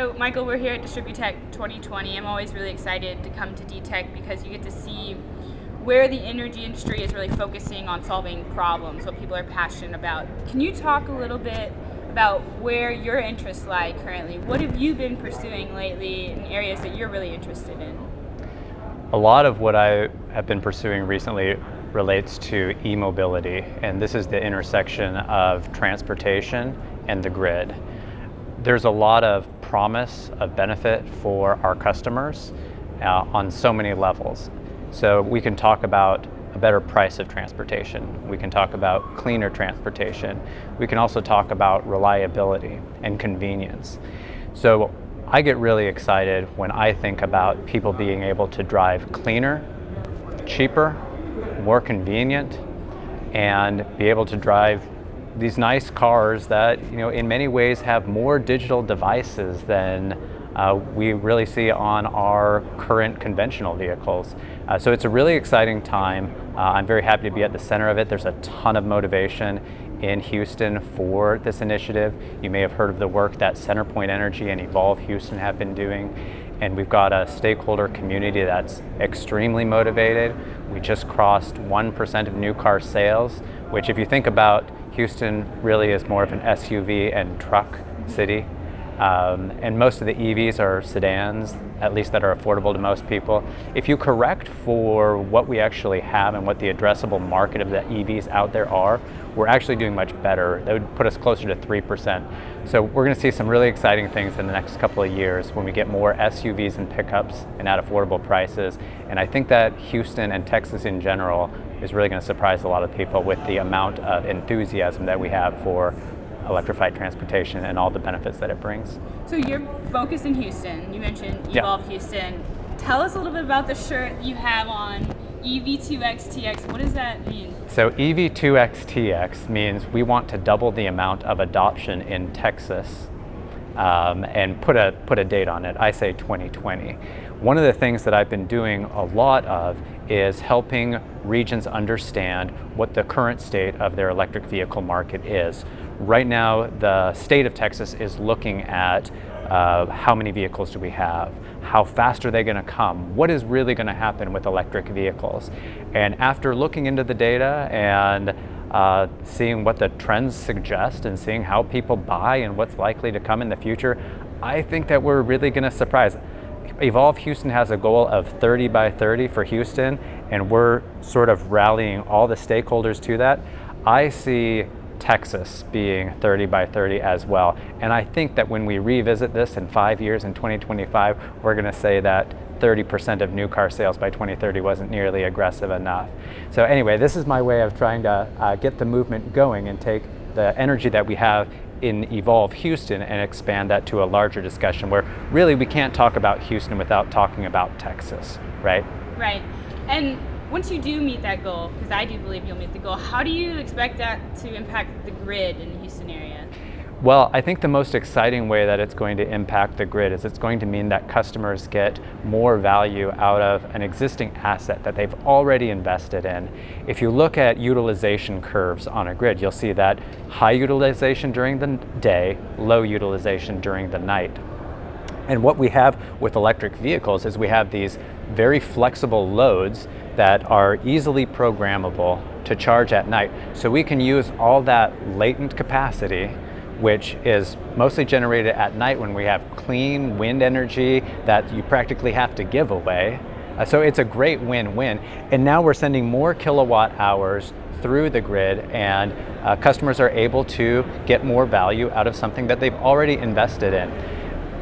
So, Michael, we're here at DistribuTech 2020. I'm always really excited to come to DTech because you get to see where the energy industry is really focusing on solving problems, what people are passionate about. Can you talk a little bit about where your interests lie currently? What have you been pursuing lately in areas that you're really interested in? A lot of what I have been pursuing recently relates to e-mobility, and this is the intersection of transportation and the grid. There's a lot of promise of benefit for our customers on so many levels. So we can talk about a better price of transportation. We can talk about cleaner transportation. We can also talk about reliability and convenience. So I get really excited when I think about people being able to drive cleaner, cheaper, more convenient, and be able to drive these nice cars that, in many ways have more digital devices than we really see on our current conventional vehicles. So it's a really exciting time. I'm very happy to be at the center of it. There's a ton of motivation in Houston for this initiative. You may have heard of the work that CenterPoint Energy and Evolve Houston have been doing. And we've got a stakeholder community that's extremely motivated. We just crossed 1% of new car sales, which if you think about Houston really is more of an SUV and truck city. And most of the EVs are sedans, at least that are affordable to most people. If you correct for what we actually have and what the addressable market of the EVs out there are, we're actually doing much better. That would put us closer to 3%. So we're going to see some really exciting things in the next couple of years when we get more SUVs and pickups and at affordable prices. And I think that Houston and Texas in general is really going to surprise a lot of people with the amount of enthusiasm that we have for electrified transportation and all the benefits that it brings. So you're focused in Houston. You mentioned Evolve Houston. Tell us a little bit about the shirt you have on, EV2XTX. What does that mean? So EV2XTX means we want to double the amount of adoption in Texas, and put a date on it. I say 2020. One of the things that I've been doing a lot of is helping regions understand what the current state of their electric vehicle market is. Right now, the state of Texas is looking at how many vehicles do we have? How fast are they going to come? What is really going to happen with electric vehicles? And after looking into the data and seeing what the trends suggest and seeing how people buy and what's likely to come in the future, I think that we're really going to surprise. Evolve Houston has a goal of 30 by 30 for Houston, and we're sort of rallying all the stakeholders to that. I see Texas being 30 by 30 as well. And I think that when we revisit this in 5 years, in 2025, we're going to say that 30% of new car sales by 2030 wasn't nearly aggressive enough. So anyway, this is my way of trying to get the movement going and take the energy that we have in Evolve Houston and expand that to a larger discussion where really we can't talk about Houston without talking about Texas, right? Right. And once you do meet that goal, because I do believe you'll meet the goal, how do you expect that to impact the grid in the Houston area? Well, I think the most exciting way that it's going to impact the grid is it's going to mean that customers get more value out of an existing asset that they've already invested in. If you look at utilization curves on a grid, you'll see that high utilization during the day, low utilization during the night. And what we have with electric vehicles is we have these very flexible loads that are easily programmable to charge at night. So we can use all that latent capacity, which is mostly generated at night when we have clean wind energy that you practically have to give away. So it's a great win-win. And now we're sending more kilowatt hours through the grid, and customers are able to get more value out of something that they've already invested in.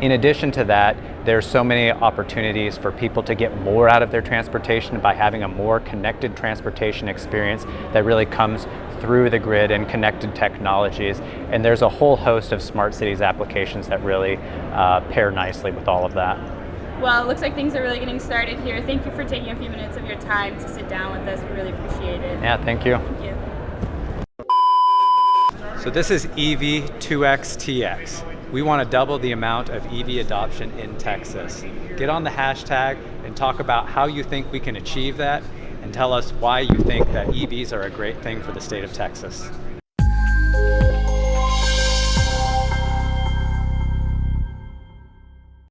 In addition to that, there's so many opportunities for people to get more out of their transportation by having a more connected transportation experience that really comes through the grid and connected technologies. And there's a whole host of smart cities applications that really pair nicely with all of that. Well, it looks like things are really getting started here. Thank you for taking a few minutes of your time to sit down with us. We really appreciate it. Yeah, thank you. Thank you. So this is EV2XTX. We want to double the amount of EV adoption in Texas. Get on the hashtag and talk about how you think we can achieve that, and tell us why you think that EVs are a great thing for the state of Texas.